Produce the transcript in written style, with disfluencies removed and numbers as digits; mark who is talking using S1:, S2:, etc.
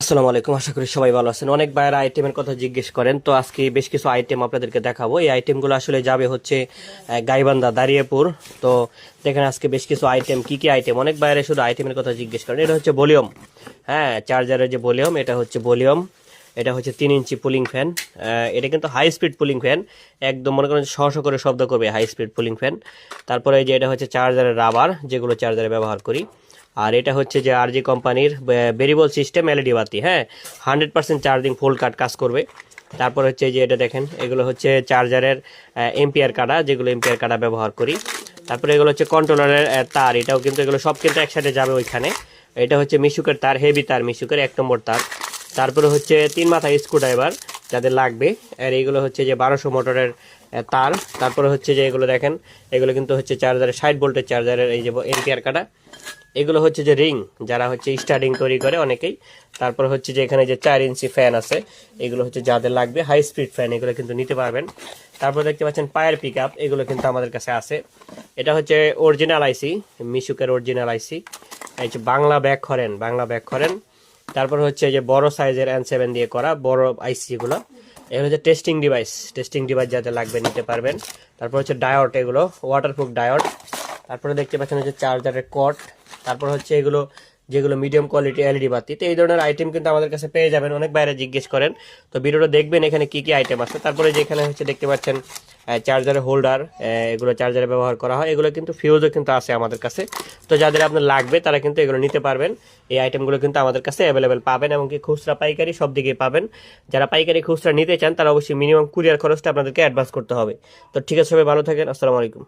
S1: আসসালামু আলাইকুম, আশা করি সবাই ভালো আছেন। অনেক ভাইয়েরা আইটেমের কথা জিজ্ঞেস করেন, তো আজকে বেশ কিছু আইটেম আপনাদেরকে দেখাবো। এই আইটেমগুলো আসলে যাবে হচ্ছে গাইবান্ধা দাঁড়িয়েপুর। তো দেখেন আজকে বেশ কিছু আইটেম, কি কি আইটেম, অনেক ভাইয়েরা শুধু আইটেমের কথা জিজ্ঞেস করেন। এটা হচ্ছে ভলিউম, হ্যাঁ, চার্জারের যে ভলিউম, এটা হচ্ছে ভলিউম। এটা হচ্ছে 3 ইঞ্চি পুলিং ফ্যান। এটা কিন্তু হাই স্পিড পুলিং ফ্যান, একদম মনে করেন শশ করে শব্দ করবে, হাই স্পিড পুলিং ফ্যান। তারপরে এই যে এটা হচ্ছে চার্জারের রাবার, যেগুলো চার্জারে ব্যবহার করি। আর এটা হচ্ছে যে আরজি কোম্পানির ভেরিয়েবল সিস্টেম এলইডি বাতি, হ্যাঁ, 100% চার্জিং ফুল কাজ করবে। তারপর হচ্ছে যে এটা দেখেন, এগুলো হচ্ছে চার্জারের এম্পিয়ার কাটা, যেগুলো এম্পিয়ার কাটা ব্যবহার করি। তারপরে এগুলো হচ্ছে কন্ট্রোলারের তার, এটাও কিন্তু এগুলো সব কিন্তু একসাথে যাবে ওইখানে। এটা হচ্ছে মিশুকের তার, হেভি তার, মিশুকের 1 নম্বর তার। তারপরে হচ্ছে 3 মাথা স্ক্রুড্রাইভার যাদের লাগবে। আর এইগুলো হচ্ছে যে 1200 মোটরের তার। তারপরে হচ্ছে যে এগুলো দেখেন, এগুলো কিন্তু হচ্ছে চার্জারের 60 ভোল্টের চার্জারের এই যে এম্পিয়ার কাটা। এগুলো হচ্ছে যে রিং, যারা হচ্ছে স্টার্টিং তৈরি করে অনেকেই। তারপর হচ্ছে যে এখানে যে 4 ইঞ্চি ফ্যান আছে, এগুলো হচ্ছে যাদের লাগবে হাই স্পিড ফ্যান, এগুলো কিন্তু নিতে পারবেন। তারপর দেখতে পাচ্ছেন পায়ের পিক আপ, এগুলো কিন্তু আমাদের কাছে আছে। এটা হচ্ছে অরিজিনাল আইসি, মিশুকের অরিজিনাল আইসি। এই যে বাংলা ব্যাক করেন, বাংলা ব্যাক করেন। তারপর হচ্ছে যে বড় সাইজের N7 দিয়ে করা বড় আইসি এগুলো। এগুলো হচ্ছে টেস্টিং ডিভাইস, টেস্টিং ডিভাইস যাদের লাগবে নিতে পারবেন। তারপর হচ্ছে ডায়োড, এগুলো ওয়াটারপ্রুফ ডায়োড। তারপরে দেখতে পাচ্ছেন হচ্ছে চার্জারের কট। তারপর হচ্ছে এগুলো যেগুলো মিডিয়াম কোয়ালিটি এলইডি বাতি। তো এই ধরনের আইটেম কিন্তু আমাদের কাছে পেয়ে যাবেন, অনেক বাইরে জিজ্ঞেস করেন। তো ভিডিওটা দেখবেন এখানে কি কি আইটেম আছে। তারপরে যে এখানে হচ্ছে দেখতে পাচ্ছেন চার্জারের হোল্ডার, এগুলো চার্জারে ব্যবহার করা হয়। এগুলো কিন্তু ফিউজও কিন্তু আছে আমাদের কাছে। তো যাদের আপনার লাগবে তারা কিন্তু এগুলো নিতে পারবেন। এই আইটেমগুলো কিন্তু আমাদের কাছে অ্যাভেলেবেল পাবেন, এমনকি খুচরা পাইকারি সব দিকেই পাবেন। যারা পাইকারি খুচরা নিতে চান তারা অবশ্যই মিনিমাম কুরিয়ার খরচটা আপনাদেরকে অ্যাডভান্স করতে হবে। তো ঠিক আছে, সবাই ভালো থাকেন, আসসালামু আলাইকুম।